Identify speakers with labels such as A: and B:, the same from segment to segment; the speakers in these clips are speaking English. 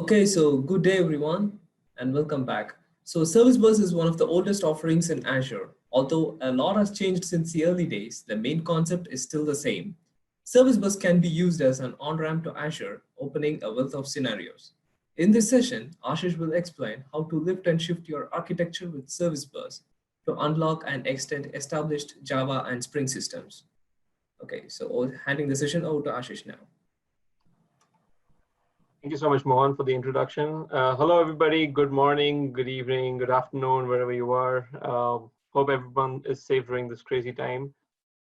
A: Okay, so good day everyone and welcome back. So Service Bus is one of the oldest offerings in Azure. Although a lot has changed since the early days, the main concept is still the same. Service Bus can be used as an on-ramp to Azure, opening a wealth of scenarios. In this session, Ashish will explain how to lift and shift your architecture with Service Bus to unlock and extend established Java and Spring systems. Okay, so handing the session over to Ashish now.
B: Thank you so much, Mohan, for the introduction. Hello, everybody. Good morning, good evening, good afternoon, wherever you are. Hope everyone is safe during this crazy time.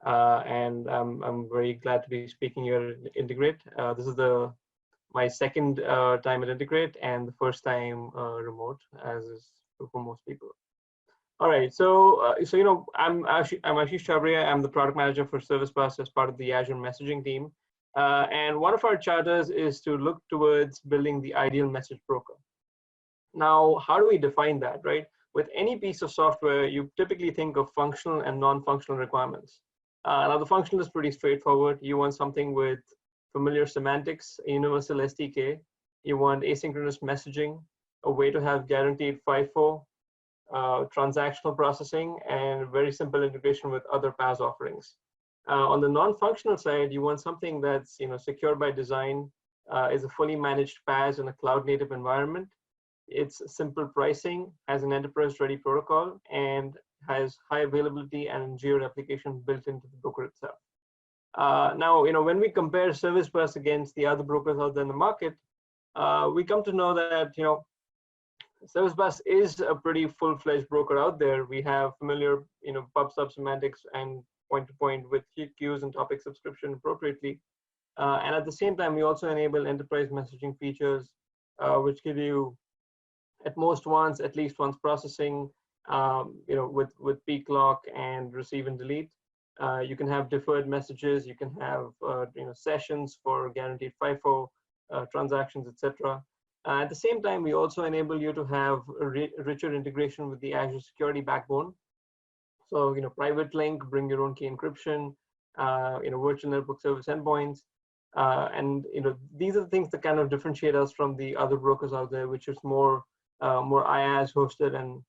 B: And I'm very glad to be speaking here at Integrate. This is my second time at Integrate and the first time remote, as is true for most people. All right, so I'm Ashish Chhabria. I'm the product manager for Service Bus as part of the Azure messaging team. And one of our charters is to look towards building the ideal message broker. Now, how do we define that, right? With any piece of software, you typically think of functional and non-functional requirements. Now, the functional is pretty straightforward. You want something with familiar semantics, a universal SDK. You want asynchronous messaging, a way to have guaranteed FIFO, transactional processing, and very simple integration with other PaaS offerings. On the non-functional side, you want something that's secure by design, is a fully managed PaaS in a cloud-native environment. It's simple pricing, has an enterprise-ready protocol, and has high availability and geo-replication built into the broker itself. Now, when we compare Service Bus against the other brokers out there in the market, we come to know that Service Bus is a pretty full-fledged broker out there. We have familiar, pub sub semantics and point-to-point with queues and topic subscription appropriately. And at the same time, we also enable enterprise messaging features, which give you at least once processing, with peak lock and receive and delete. You can have deferred messages. You can have, sessions for guaranteed FIFO, transactions, etc. At the same time, we also enable you to have a richer integration with the Azure security backbone. So, private link, bring your own key encryption, virtual network service endpoints. And, these are the things that kind of differentiate us from the other brokers out there, which is more IaaS hosted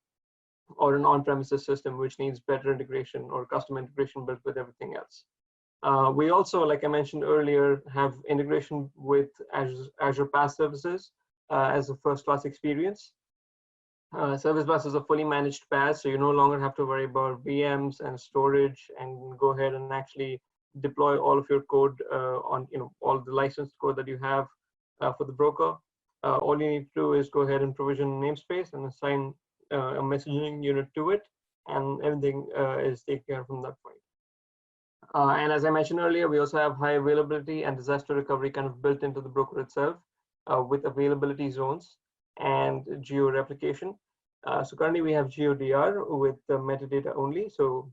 B: or an on-premises system, which needs better integration or custom integration built with everything else. We also, like I mentioned earlier, have integration with Azure PaaS services as a first-class experience. Service Bus is a fully managed PaaS, so you no longer have to worry about VMs and storage, and go ahead and actually deploy all of your code on all the licensed code that you have for the broker. All you need to do is go ahead and provision a namespace and assign a messaging unit to it, and everything is taken care of from that point. And as I mentioned earlier, we also have high availability and disaster recovery kind of built into the broker itself with availability zones and geo replication. So currently we have GeoDR with the metadata only. So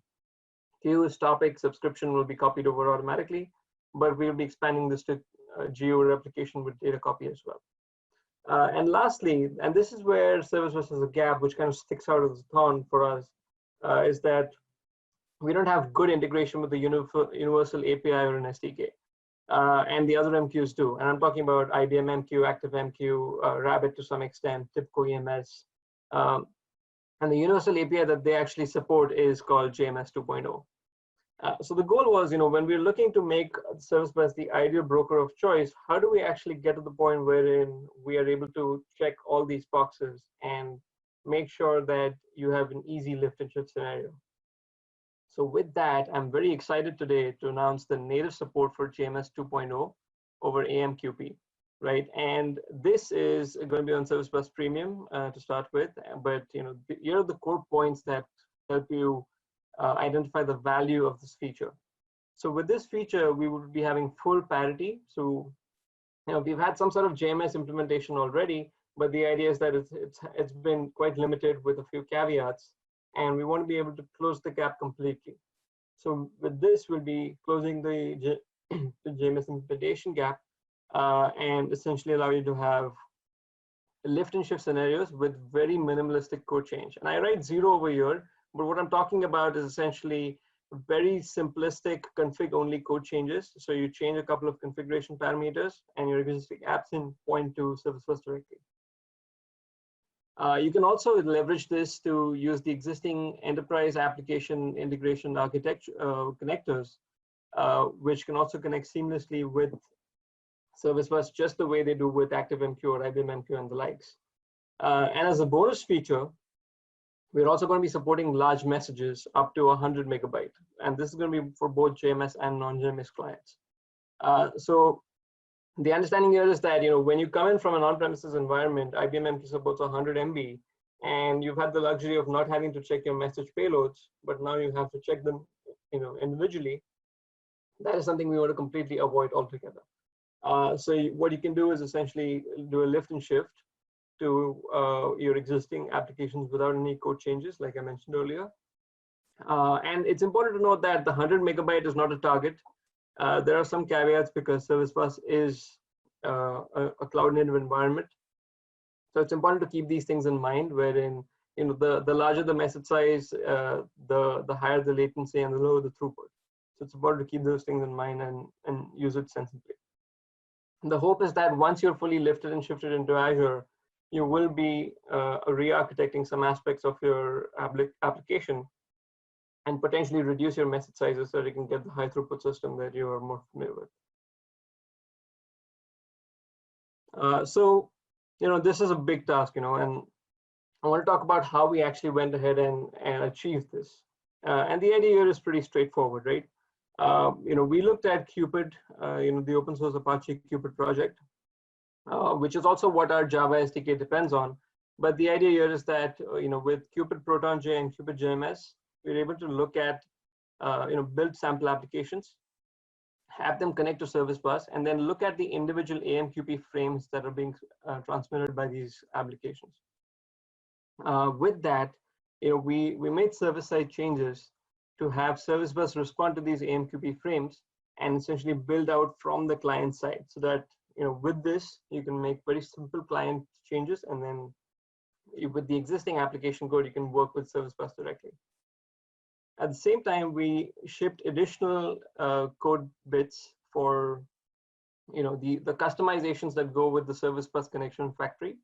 B: queues, topic, subscription will be copied over automatically, but we'll be expanding this to geo replication with data copy as well. And lastly, and this is where Service Bus has a gap, which kind of sticks out as a thorn for us, is that we don't have good integration with the universal API or an SDK. And the other MQs do. And I'm talking about IBM MQ, Active MQ, Rabbit to some extent, TIBCO EMS. And the universal API that they actually support is called JMS 2.0. So the goal was, when we're looking to make Service Bus the ideal broker of choice, how do we actually get to the point wherein we are able to check all these boxes and make sure that you have an easy lift and shift scenario? So with that, I'm very excited today to announce the native support for JMS 2.0 over AMQP, right? And this is going to be on Service Bus Premium to start with, but here are the core points that help you identify the value of this feature. So with this feature, we will be having full parity. So we've had some sort of JMS implementation already, but the idea is that it's been quite limited with a few caveats, and we want to be able to close the gap completely. So with this, we'll be closing the JMS implementation gap and essentially allow you to have lift and shift scenarios with very minimalistic code change. And I write 0 over here, but what I'm talking about is essentially very simplistic config-only code changes. So you change a couple of configuration parameters, and your existing apps in point to Service Bus directly. You can also leverage this to use the existing enterprise application integration architecture connectors, which can also connect seamlessly with Service Bus, just the way they do with ActiveMQ or IBM MQ and the likes. And as a bonus feature, we're also going to be supporting large messages up to 100 megabyte. And this is going to be for both JMS and non-JMS clients. So the understanding here is that, when you come in from an on-premises environment, IBM MQ supports 100 MB, and you've had the luxury of not having to check your message payloads, but now you have to check them, individually. That is something we want to completely avoid altogether. So what you can do is essentially do a lift and shift to your existing applications without any code changes, like I mentioned earlier. And it's important to note that the 100 megabyte is not a target. There are some caveats because Service Bus is a cloud native environment. So it's important to keep these things in mind, wherein the larger the message size, the higher the latency and the lower the throughput. So it's important to keep those things in mind and use it sensibly. The hope is that once you're fully lifted and shifted into Azure, you will be re-architecting some aspects of your application and potentially reduce your message sizes so that you can get the high throughput system that you are more familiar with. So, this is a big task, and I want to talk about how we actually went ahead and achieved this. And the idea here is pretty straightforward, right? We looked at Cupid, the open source Apache Cupid project, which is also what our Java SDK depends on. But the idea here is that, with Cupid Proton.j and Cupid JMS, we're able to look at, build sample applications, have them connect to Service Bus, and then look at the individual AMQP frames that are being transmitted by these applications. With that, we made server-side changes to have Service Bus respond to these AMQP frames and essentially build out from the client side, so that with this you can make very simple client changes, and then with the existing application code you can work with Service Bus directly. At the same time, we shipped additional code bits for the customizations that go with the Service Bus connection factory,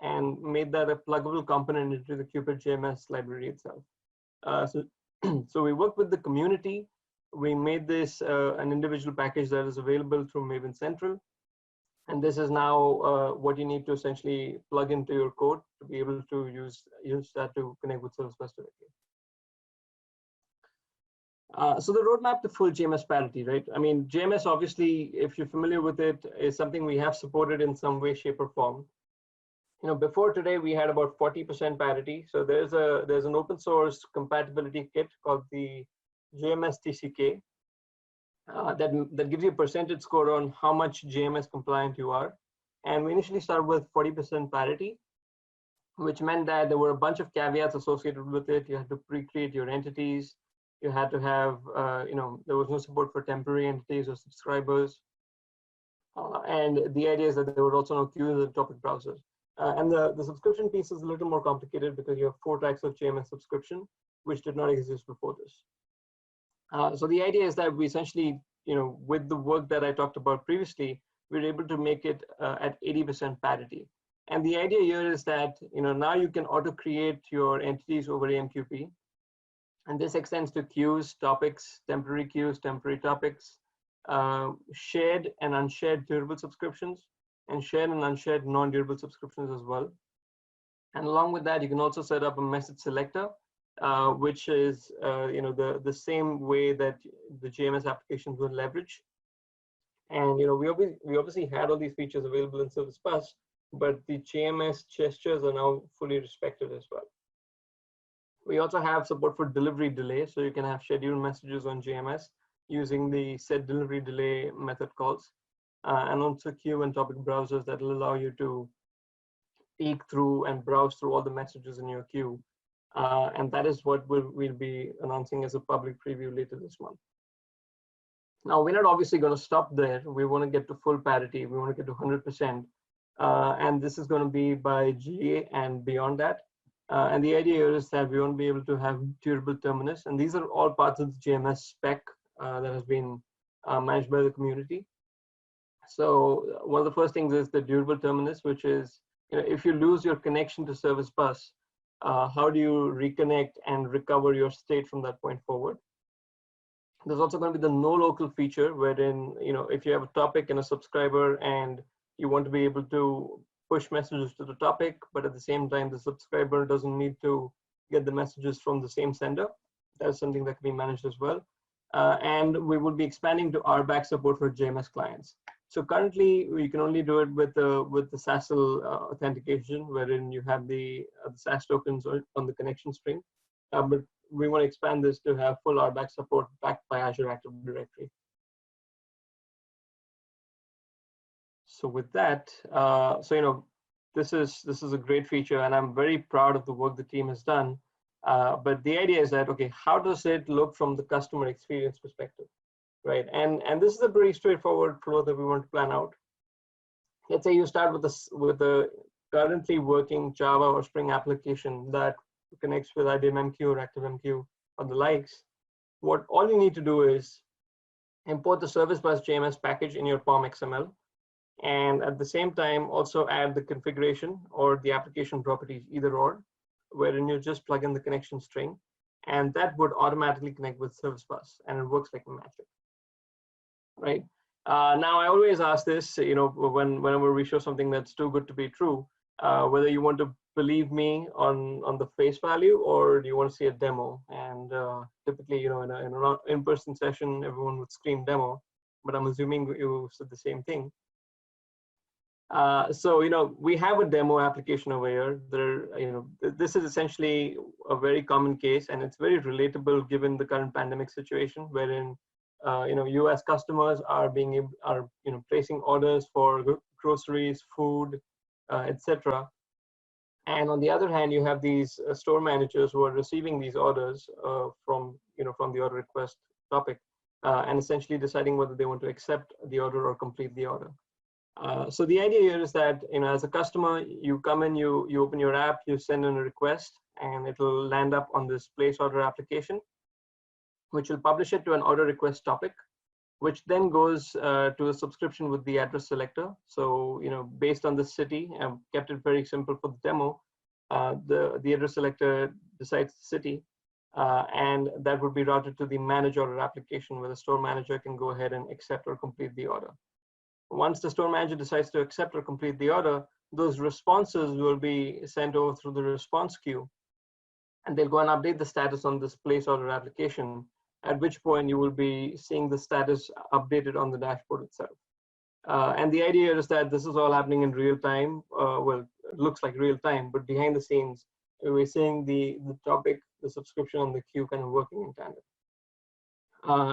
B: and made that a pluggable component into the Cupid JMS library itself. So we worked with the community. We made this an individual package that is available through Maven Central. And this is now what you need to essentially plug into your code to be able to use that to connect with Service Bus directly. So the roadmap to full JMS parity, right? I mean, JMS, obviously, if you're familiar with it, is something we have supported in some way, shape, or form. Before today, we had about 40% parity. So there's an open source compatibility kit called the JMS TCK that gives you a percentage score on how much JMS compliant you are. And we initially started with 40% parity, which meant that there were a bunch of caveats associated with it. You had to pre-create your entities. You had to have, there was no support for temporary entities or subscribers. And the idea is that there were also no queues in topic browsers. And the subscription piece is a little more complicated because you have 4 types of JMS subscription, which did not exist before this. So the idea is that we essentially, with the work that I talked about previously, we're able to make it at 80% parity. And the idea here is that, now you can auto-create your entities over AMQP. And this extends to queues, topics, temporary queues, temporary topics, shared and unshared durable subscriptions, and shared and unshared non-durable subscriptions as well. And along with that, you can also set up a message selector, which is the same way that the JMS applications will leverage. And we obviously had all these features available in Service Bus, but the JMS gestures are now fully respected as well. We also have support for delivery delay, so you can have scheduled messages on JMS using the set delivery delay method calls, and also queue and topic browsers that will allow you to peek through and browse through all the messages in your queue. And that is what we'll be announcing as a public preview later this month. Now, we're not obviously going to stop there. We want to get to full parity. We want to get to 100%. And this is going to be by GA and beyond that. And the idea here is that we want to be able to have durable terminus. And these are all parts of the JMS spec that has been managed by the community. So one of the first things is the durable terminus, which is if you lose your connection to Service Bus, how do you reconnect and recover your state from that point forward? There's also going to be the no local feature, wherein if you have a topic and a subscriber and you want to be able to push messages to the topic, but at the same time the subscriber doesn't need to get the messages from the same sender, that's something that can be managed as well. And we will be expanding to RBAC support for JMS clients. So currently we can only do it with the SASL authentication, wherein you have the SAS tokens on the connection string. But we want to expand this to have full RBAC support backed by Azure Active Directory. So with that, this is a great feature, and I'm very proud of the work the team has done. But the idea is that, okay, how does it look from the customer experience perspective, right? And this is a pretty straightforward flow that we want to plan out. Let's say you start with the currently working Java or Spring application that connects with IBM MQ or ActiveMQ or the likes. All you need to do is import the Service Bus JMS package in your POM XML, and at the same time also add the configuration or the application properties, either or, wherein you just plug in the connection string, and that would automatically connect with Service Bus, and it works like magic, right? Now I always ask this, whenever we show something that's too good to be true, whether you want to believe me on the face value, or do you want to see a demo? And typically, in an in-person session, everyone would scream demo, but I'm assuming you said the same thing. So we have a demo application over here. This is essentially a very common case, and it's very relatable given the current pandemic situation, wherein US customers are placing orders for groceries, food, etc. And on the other hand, you have these store managers who are receiving these orders from the order request topic, and essentially deciding whether they want to accept the order or complete the order. So the idea here is that, as a customer, you come in, you open your app, you send in a request, and it will land up on this place order application, which will publish it to an order request topic, which then goes to a subscription with the address selector. So, based on the city, I've kept it very simple for the demo. The address selector decides the city, and that would be routed to the manage order application, where the store manager can go ahead and accept or complete the order. Once the store manager decides to accept or complete the order, those responses will be sent over through the response queue, and they'll go and update the status on this place order application, at which point you will be seeing the status updated on the dashboard itself. And the idea is that this is all happening in real time. Well, it looks like real time, but behind the scenes, we're seeing the topic, the subscription, and the queue kind of working in tandem.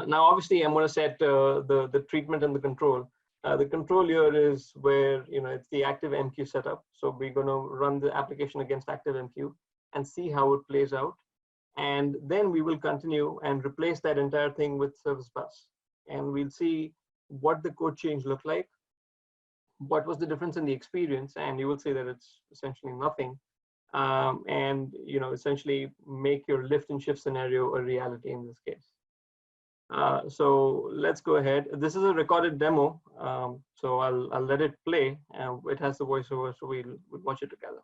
B: Now, obviously, I'm going to set the treatment and the control. The control here is where, it's the ActiveMQ setup. So we're going to run the application against ActiveMQ and see how it plays out. And then we will continue and replace that entire thing with Service Bus. And we'll see what the code change looked like, what was the difference in the experience, and you will see that it's essentially nothing. And, essentially make your lift and shift scenario a reality in this case. So let's go ahead. This is a recorded demo, so I'll let it play. It has the voiceover, so we'll watch it together.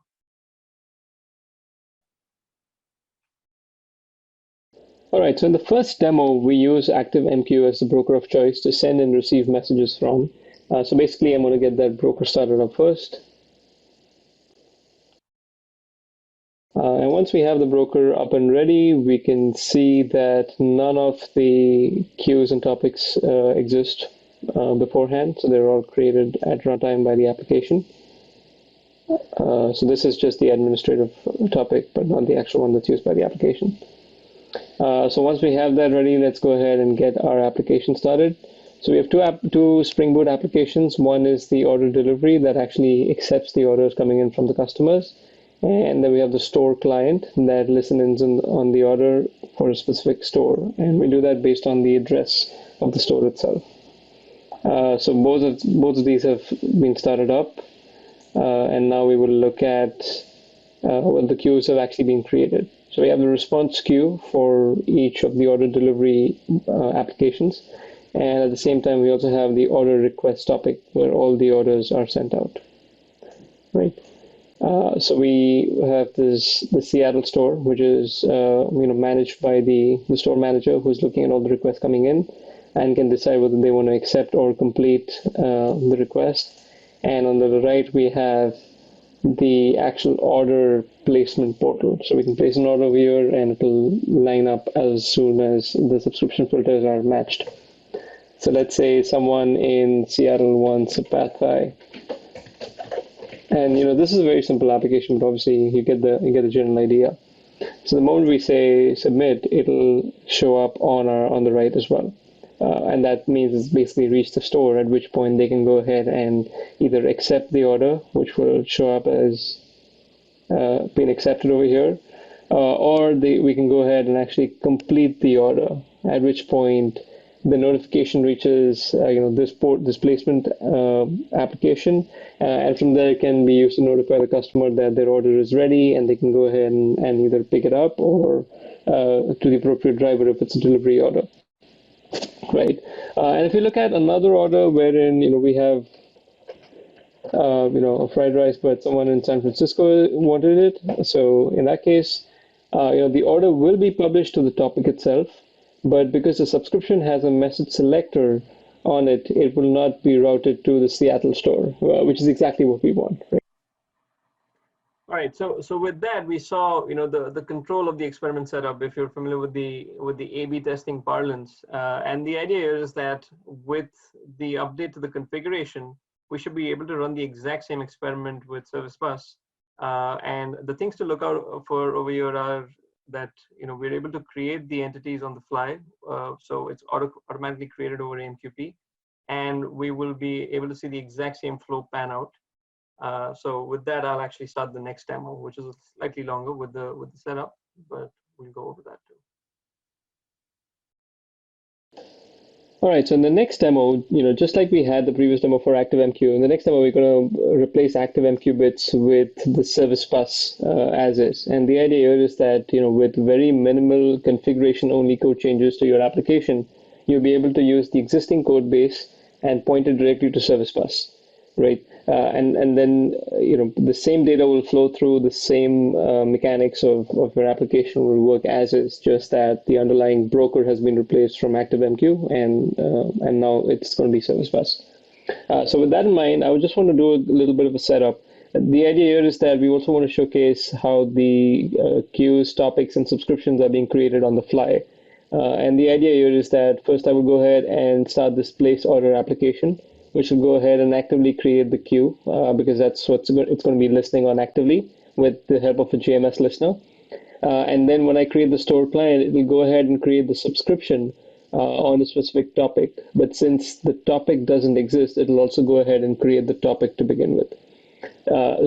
C: All right, so in the first demo, we use ActiveMQ as the broker of choice to send and receive messages from. So basically, I'm going to get that broker started up first. And once we have the broker up and ready, we can see that none of the queues and topics exist beforehand. So they're all created at runtime by the application. So this is just the administrative topic, but not the actual one that's used by the application. So once we have that ready, let's go ahead and get our application started. So we have two Spring Boot applications. One is the order delivery that actually accepts the orders coming in from the customers. And then we have the store client that listens in on the order for a specific store. And we do that based on the address of the store itself. So both of these have been started up. And now we will look at what the queues have actually been created. So we have the response queue for each of the order delivery applications. And at the same time, we also have the order request topic where all the orders are sent out. Right. So we have the Seattle store, which is managed by the store manager, who's looking at all the requests coming in and can decide whether they want to accept or complete the request. And on the right, we have the actual order placement portal. So we can place an order over here and it will line up as soon as the subscription filters are matched. So let's say someone in Seattle wants a pathway. And this is a very simple application, but obviously you get the general idea. So the moment we say submit, it'll show up on the right as well. And that means it's basically reached the store, at which point they can go ahead and either accept the order, which will show up as being accepted over here, or we can go ahead and actually complete the order, at which point the notification reaches this placement application, and from there it can be used to notify the customer that their order is ready, and they can go ahead and either pick it up or to the appropriate driver if it's a delivery order. Right, and if you look at another order wherein we have a fried rice, but someone in San Francisco wanted it. So in that case, the order will be published to the topic itself, but because the subscription has a message selector on it, it will not be routed to the Seattle store, which is exactly what we want. Right?
B: All right. So with that, we saw the control of the experiment setup. If you're familiar with the A/B testing parlance, and the idea is that with the update to the configuration, we should be able to run the exact same experiment with Service Bus. And the things to look out for over here are that we're able to create the entities on the fly, so it's automatically created over AMQP, and we will be able to see the exact same flow pan out. So with that, I'll actually start the next demo, which is slightly longer with the setup, but we'll go over that too.
C: All right, so in the next demo, just like we had the previous demo for ActiveMQ, in the next demo, we're going to replace ActiveMQ bits with the Service Bus as is. And the idea here is that, with very minimal configuration-only code changes to your application, you'll be able to use the existing code base and point it directly to Service Bus, right? And then the same data will flow through, the same mechanics of your application will work as is, just that the underlying broker has been replaced from ActiveMQ, and now it's going to be Service Bus. So with that in mind, I would just want to do a little bit of a setup. The idea here is that we also want to showcase how the queues, topics, and subscriptions are being created on the fly. And the idea here is that first I will go ahead and start this place order application, which will go ahead and actively create the queue because that's it's going to be listening on actively with the help of a JMS listener. And then when I create the store client, it will go ahead and create the subscription on a specific topic. But since the topic doesn't exist, it'll also go ahead and create the topic to begin with.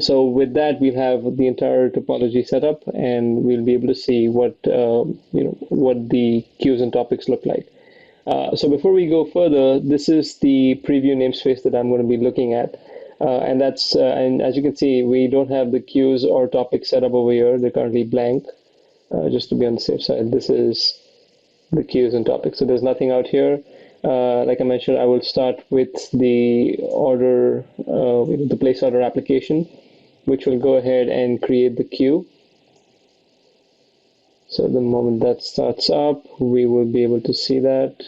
C: So with that, we'll have the entire topology set up, and we'll be able to see what what the queues and topics look like. So before we go further, this is the preview namespace that I'm going to be looking at. And as you can see, we don't have the queues or topics set up over here. They're currently blank, just to be on the safe side. This is the queues and topics. So there's nothing out here. Like I mentioned, I will start with the order, the place order application, which will go ahead and create the queue. So the moment that starts up, we will be able to see that.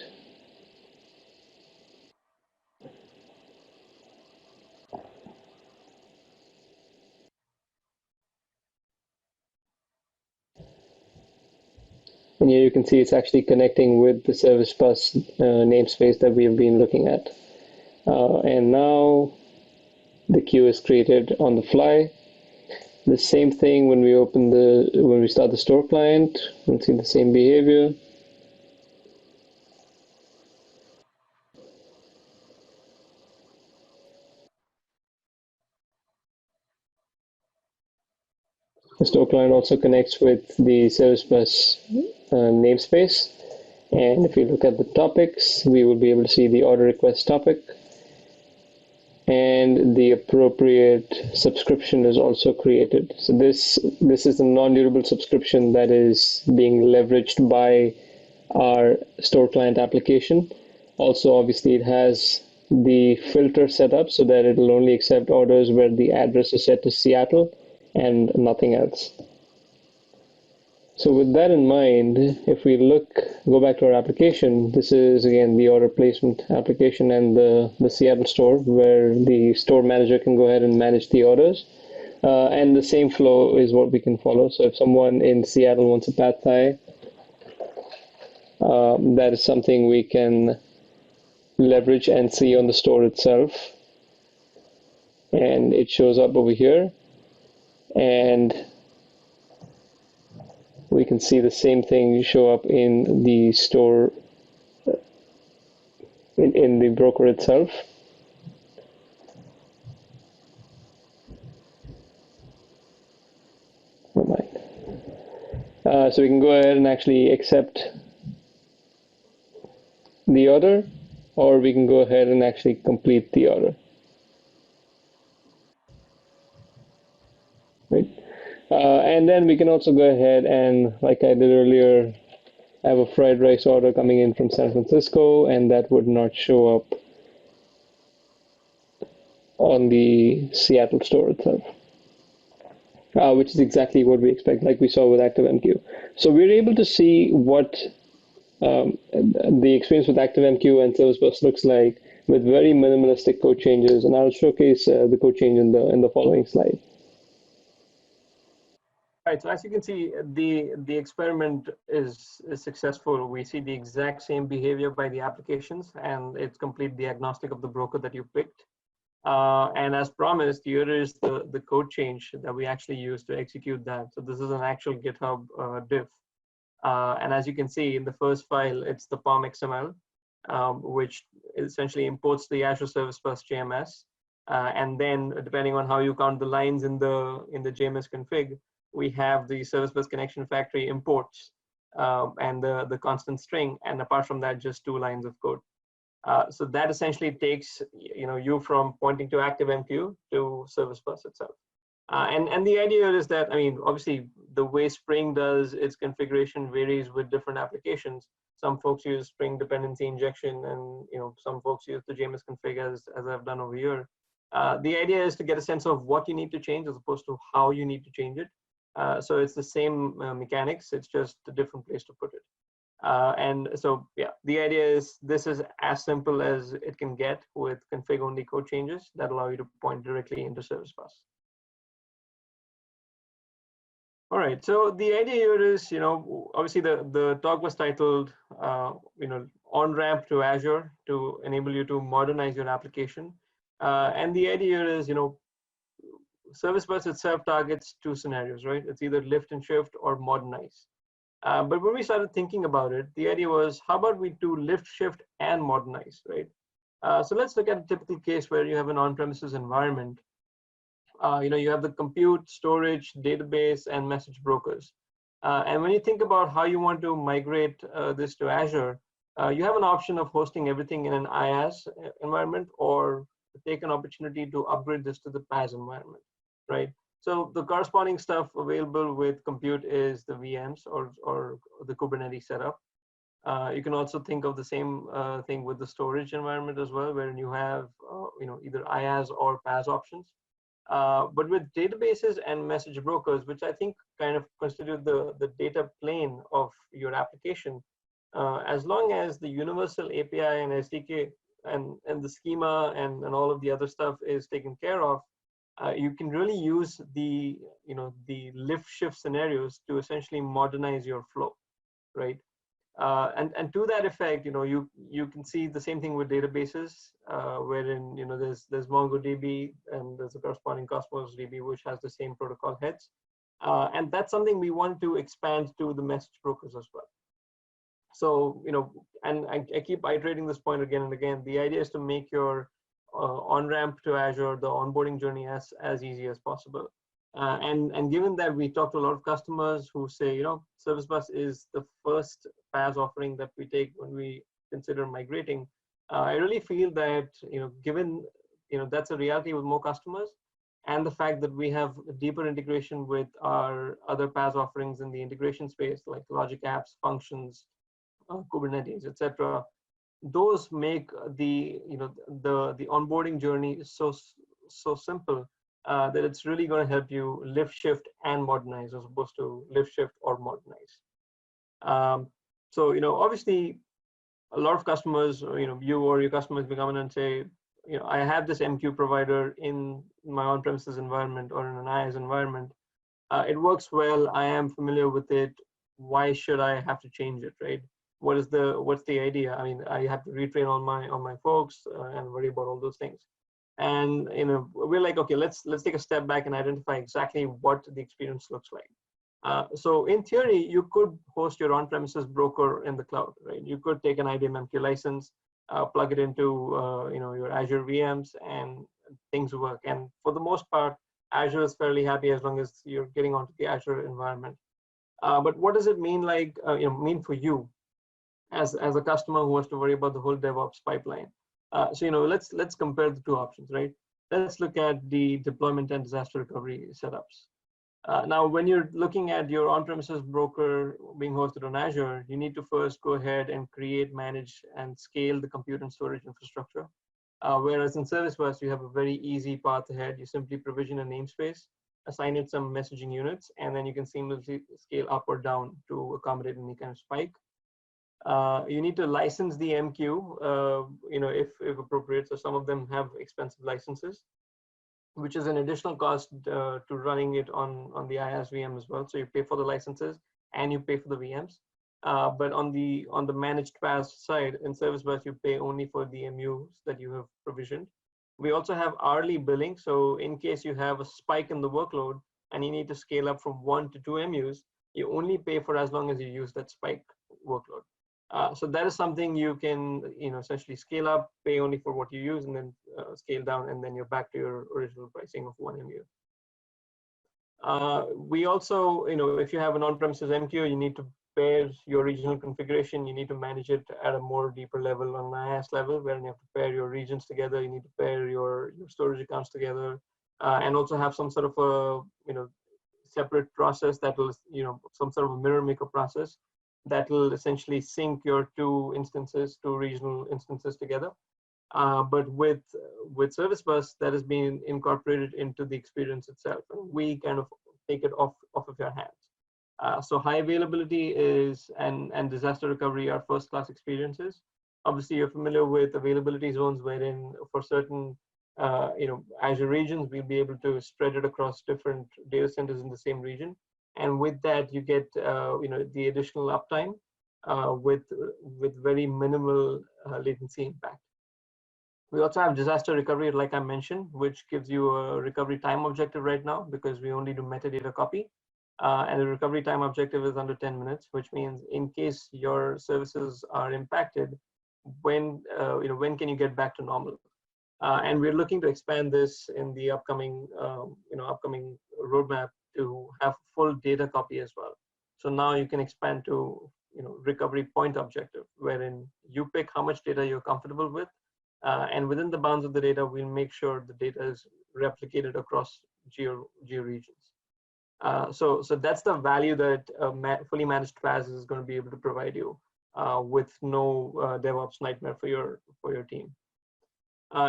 C: And here you can see it's actually connecting with the Service Bus namespace that we have been looking at. And now the queue is created on the fly. The same thing when we start the store client, we'll see the same behavior. The store client also connects with the Service Bus namespace. And if we look at the topics, we will be able to see the order request topic. And the appropriate subscription is also created. So this is a non-durable subscription that is being leveraged by our store client application. Also, obviously, it has the filter set up so that it will only accept orders where the address is set to Seattle, and nothing else. So with that in mind, if we go back to our application, this is again the order placement application and the Seattle store, where the store manager can go ahead and manage the orders. And the same flow is what we can follow. So if someone in Seattle wants a pad thai, that is something we can leverage and see on the store itself. And it shows up over here. And we can see the same thing show up in the store, in the broker itself. Never mind. So we can go ahead and actually accept the order, or we can go ahead and actually complete the order. Right? And then we can also go ahead and, like I did earlier, have a fried rice order coming in from San Francisco, and that would not show up on the Seattle store itself, which is exactly what we expect, like we saw with ActiveMQ. So we're able to see what the experience with ActiveMQ and Service Bus looks like with very minimalistic code changes, and I'll showcase the code change in the following slide.
B: Right, so as you can see, the experiment is successful. We see the exact same behavior by the applications, and it's completely agnostic of the broker that you picked. And as promised, here is the code change that we actually use to execute that. So this is an actual GitHub diff. And as you can see in the first file, it's the POM XML, which essentially imports the Azure Service Bus-jms. And then depending on how you count the lines in the JMS config, we have the Service Bus Connection Factory imports and the constant string. And apart from that, just 2 lines of code. So that essentially takes you from pointing to ActiveMQ to Service Bus itself. And the idea is that, I mean, obviously the way Spring does its configuration varies with different applications. Some folks use Spring dependency injection, and some folks use the JMS config as I've done over here. The idea is to get a sense of what you need to change as opposed to how you need to change it. So it's the same mechanics, it's just a different place to put it. And so, yeah, the idea is this is as simple as it can get with config-only code changes that allow you to point directly into Service Bus. All right, so the idea here is, obviously the talk was titled, on-ramp to Azure to enable you to modernize your application. And the idea here is, Service Bus itself targets 2 scenarios, right? It's either lift and shift or modernize. But when we started thinking about it, the idea was, how about we do lift, shift, and modernize, right? So let's look at a typical case where you have an on-premises environment. You have the compute, storage, database, and message brokers. And when you think about how you want to migrate this to Azure, you have an option of hosting everything in an IaaS environment, or take an opportunity to upgrade this to the PaaS environment, right? So the corresponding stuff available with compute is the VMs or the Kubernetes setup. You can also think of the same thing with the storage environment as well, wherein you have either IaaS or PaaS options. But with databases and message brokers, which I think kind of constitute the data plane of your application, as long as the universal API and SDK and the schema and all of the other stuff is taken care of, you can really use the lift shift scenarios to essentially modernize your flow, right? And to that effect, you can see the same thing with databases, wherein there's MongoDB and there's a corresponding Cosmos DB which has the same protocol heads, and that's something we want to expand to the message brokers as well. So and I keep iterating this point again and again. The idea is to make your on-ramp to Azure, the onboarding journey, as easy as possible. And given that we talk to a lot of customers who say, Service Bus is the first PaaS offering that we take when we consider migrating, I really feel that, given, that's a reality with more customers, and the fact that we have a deeper integration with our other PaaS offerings in the integration space, like Logic Apps, Functions, Kubernetes, etc. Those make the onboarding journey so simple that it's really going to help you lift, shift, and modernize as opposed to lift, shift, or modernize. So, obviously, a lot of customers, you or your customers will come in and say, I have this MQ provider in my on-premises environment or in an IaaS environment. It works well. I am familiar with it. Why should I have to change it, right? What's the idea? I mean, I have to retrain all my folks and worry about all those things. And we're like, okay, let's take a step back and identify exactly what the experience looks like. So in theory, you could host your on-premises broker in the cloud, right? You could take an IBM MQ license, plug it into your Azure VMs, and things work. And for the most part, Azure is fairly happy as long as you're getting onto the Azure environment. But what does it mean mean for you as a customer who has to worry about the whole DevOps pipeline? So let's compare the two options, right? Let's look at the deployment and disaster recovery setups. Now, when you're looking at your on-premises broker being hosted on Azure, you need to first go ahead and create, manage, and scale the compute and storage infrastructure. Whereas in Service Bus, you have a very easy path ahead. You simply provision a namespace, assign it some messaging units, and then you can seamlessly scale up or down to accommodate any kind of spike. You need to license the MQ, if appropriate. So some of them have expensive licenses, which is an additional cost to running it on the IaaS VM as well. So you pay for the licenses and you pay for the VMs. But on the managed PaaS side, in Service Bus, you pay only for the MUs that you have provisioned. We also have hourly billing. So in case you have a spike in the workload and you need to scale up from 1 to 2 MUs, you only pay for as long as you use that spike workload. So that is something you can, essentially scale up, pay only for what you use, and then scale down, and then you're back to your original pricing of 1 MU. We also, if you have an on-premises MQ, you need to pair your regional configuration. You need to manage it at a more deeper level on an IaaS level, where you have to pair your regions together. You need to pair your storage accounts together, and also have some sort of a, separate process that will, some sort of a mirror maker process that will essentially sync your two regional instances together. But with Service Bus, that has been incorporated into the experience itself, and we kind of take it off of your hands. So high availability is and disaster recovery are first-class experiences. Obviously, you're familiar with availability zones, wherein for certain Azure regions, we'll be able to spread it across different data centers in the same region. And with that, you get the additional uptime with very minimal latency impact. We also have disaster recovery, like I mentioned, which gives you a recovery time objective right now, because we only do metadata copy, and the recovery time objective is under 10 minutes, which means in case your services are impacted, when can you get back to normal? And we're looking to expand this in the upcoming roadmap to have full data copy as well. So now you can expand to recovery point objective, wherein you pick how much data you're comfortable with, and within the bounds of the data, we'll make sure the data is replicated across geo regions. So that's the value that fully managed PaaS is going to be able to provide you with no DevOps nightmare for your team.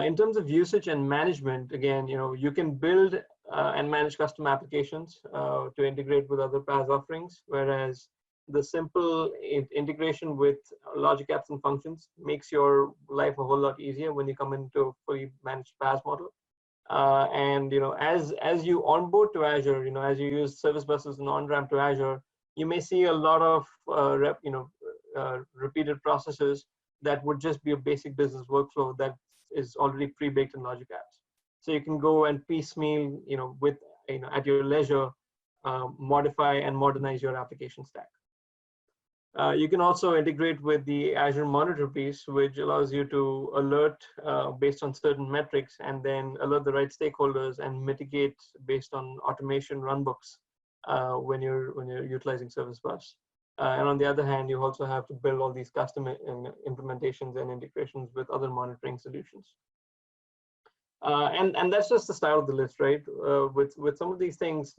B: In terms of usage and management, again, you can build and manage custom applications to integrate with other PaaS offerings, whereas the simple integration with logic apps and functions makes your life a whole lot easier when you come into a fully managed PaaS model. And as you onboard to Azure, as you use Service Bus as an on-ramp to Azure, you may see a lot of repeated processes that would just be a basic business workflow that is already pre-baked in logic apps. So you can go and piecemeal, with at your leisure, modify and modernize your application stack. You can also integrate with the Azure Monitor piece, which allows you to alert based on certain metrics, and then alert the right stakeholders and mitigate based on automation runbooks when you're utilizing Service Bus. And on the other hand, you also have to build all these custom implementations and integrations with other monitoring solutions. And that's just the start of the list, right? With some of these things,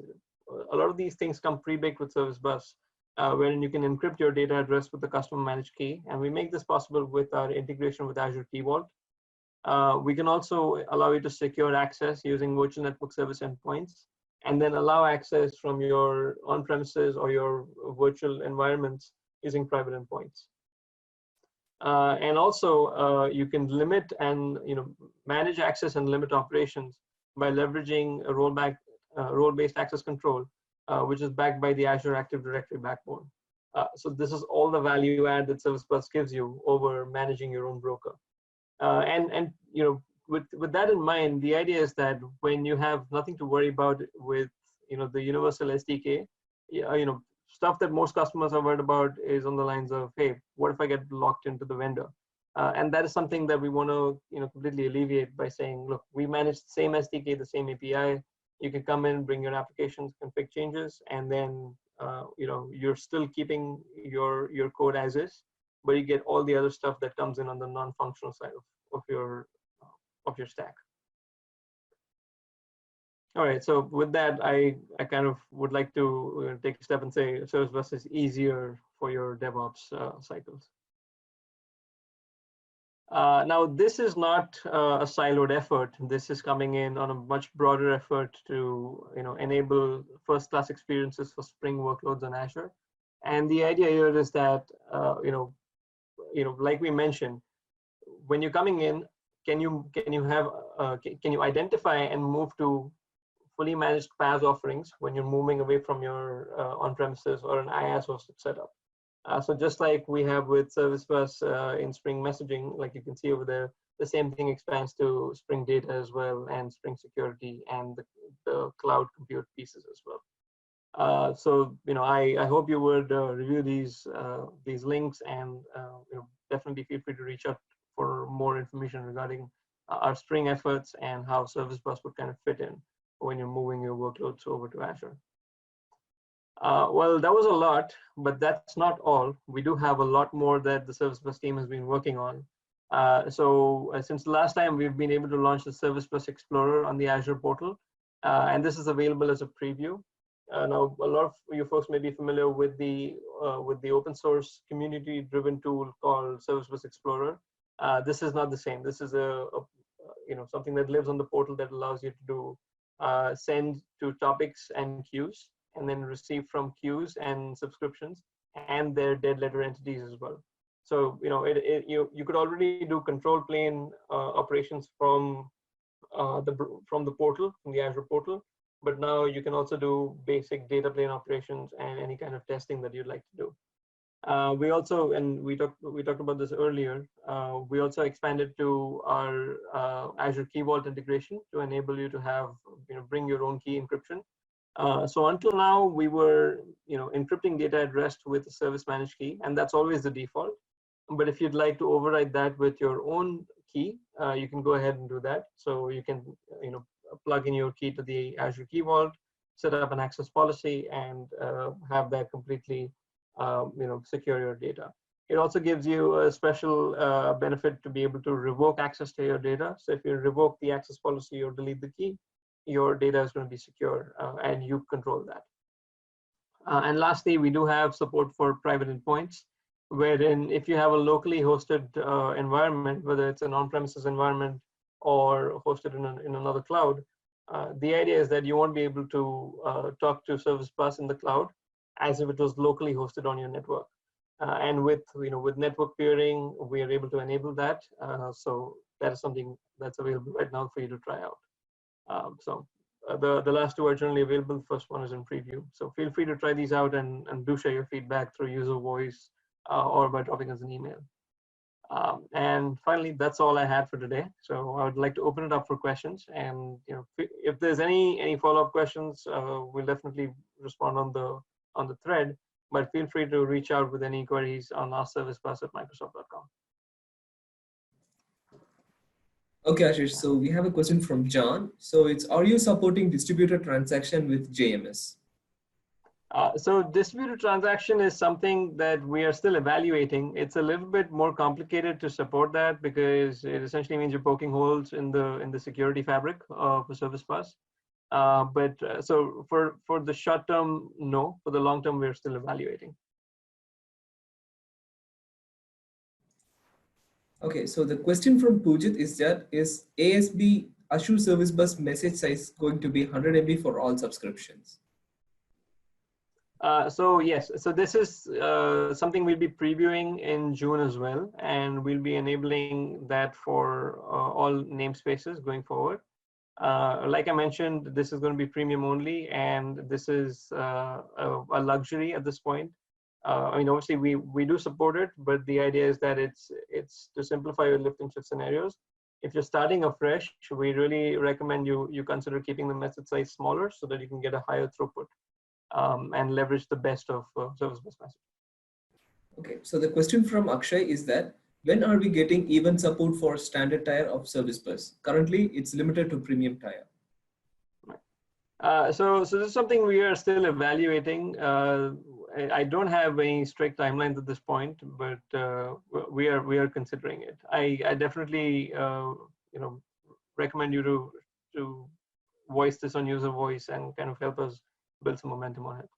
B: a lot of these things come pre-baked with Service Bus, wherein you can encrypt your data address with the custom managed key. And we make this possible with our integration with Azure Key Vault. We can also allow you to secure access using virtual network service endpoints, and then allow access from your on-premises or your virtual environments using private endpoints. And also, you can limit and manage access and limit operations by leveraging a role-based access control, which is backed by the Azure Active Directory backbone. So this is all the value add that Service Bus gives you over managing your own broker. And with that in mind, the idea is that when you have nothing to worry about with the universal SDK, stuff that most customers are worried about is on the lines of, hey, what if I get locked into the vendor? And that is something that we want to completely alleviate by saying, look, we manage the same SDK, the same API. You can come in, bring your applications, config changes, and then you're still keeping your code as is, but you get all the other stuff that comes in on the non-functional side of your stack. All right, so with that, I kind of would like to take a step and say Service Bus is easier for your DevOps cycles. Now, this is not a siloed effort. This is coming in on a much broader effort to enable first-class experiences for Spring workloads on Azure. And the idea here is that like we mentioned, when you're coming in, can you identify and move to fully managed PaaS offerings when you're moving away from your on-premises or an IaaS hosted setup? So just like we have with Service Bus in Spring messaging, like you can see over there, the same thing expands to Spring Data as well, and Spring Security, and the cloud compute pieces as well. So I hope you would review these links, and definitely feel free to reach out for more information regarding our Spring efforts and how Service Bus would kind of fit in when you're moving your workloads over to Azure. Well, that was a lot, but that's not all. We do have a lot more that the Service Bus team has been working on. So since the last time, we've been able to launch the Service Bus Explorer on the Azure portal, and this is available as a preview. Now, a lot of you folks may be familiar with the open source community-driven tool called Service Bus Explorer. This is not the same. This is something that lives on the portal that allows you to do send to topics and queues, and then receive from queues and subscriptions and their dead letter entities as well. So you could already do control plane operations from the portal, from the Azure portal, but now you can also do basic data plane operations and any kind of testing that you'd like to do. We also, and we talked about this earlier, we also expanded to our Azure Key Vault integration to enable you to have bring your own key encryption. So until now, we were encrypting data at rest with a service managed key, and that's always the default. But if you'd like to override that with your own key, you can go ahead and do that. So you can plug in your key to the Azure Key Vault, set up an access policy, and have that completely secure your data. It also gives you a special benefit to be able to revoke access to your data. So if you revoke the access policy or delete the key, your data is going to be secure, and you control that. And lastly, we do have support for private endpoints, wherein if you have a locally hosted environment, whether it's an on-premises environment or hosted in another cloud, the idea is that you won't be able to talk to Service Bus in the cloud as if it was locally hosted on your network. And with network peering, we are able to enable that. So that is something that's available right now for you to try out. The last two are generally available. The first one is in preview. So feel free to try these out, and do share your feedback through user voice or by dropping us an email. And finally, that's all I had for today. So I would like to open it up for questions. And if there's any follow-up questions, we'll definitely respond on the thread. But feel free to reach out with any queries on askservicebus@microsoft.com.
A: Okay, Ashish, so we have a question from John. So it's, are you supporting distributed transaction with JMS?
B: So distributed transaction is something that we are still evaluating. It's a little bit more complicated to support that because it essentially means you're poking holes in the security fabric of a Service Bus. So for the short term, no. For the long term, we're still evaluating.
A: Okay, so the question from Pujit is that is ASB Azure Service Bus message size going to be 100 MB for all subscriptions?
B: So yes, so this is something we'll be previewing in June as well, and we'll be enabling that for all namespaces going forward. Like I mentioned, this is going to be premium only, and this is a luxury at this point. I mean, obviously we do support it, but the idea is that it's to simplify your lift and shift scenarios. If you're starting afresh, we really recommend you consider keeping the message size smaller so that you can get a higher throughput and leverage the best of Service Bus message.
A: Okay, so the question from Akshay is that when are we getting even support for standard tier of Service Bus? Currently, it's limited to premium tier.
B: So this is something we are still evaluating. I don't have any strict timelines at this point, but we are considering it. I definitely recommend you to voice this on user voice and kind of help us build some momentum on it.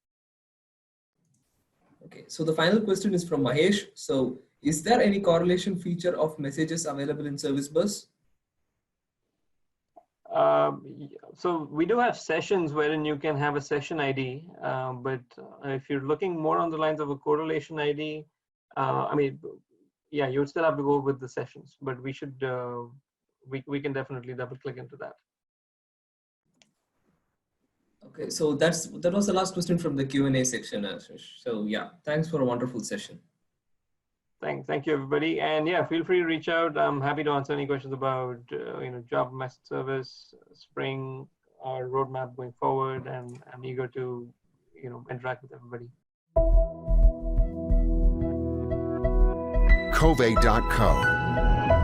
A: Okay, so the final question is from Mahesh. So is there any correlation feature of messages available in Service Bus?
B: So we do have sessions wherein you can have a session ID, but if you're looking more on the lines of a correlation ID, I mean, yeah, you would still have to go with the sessions, but we should, we can definitely double click into that.
A: Okay, so that was the last question from the Q&A section, Ashish. So yeah, thanks for a wonderful session.
B: Thank you, everybody, and yeah, feel free to reach out. I'm happy to answer any questions about Java message service, Spring, our roadmap going forward, and I'm eager to interact with everybody.
D: Covey.co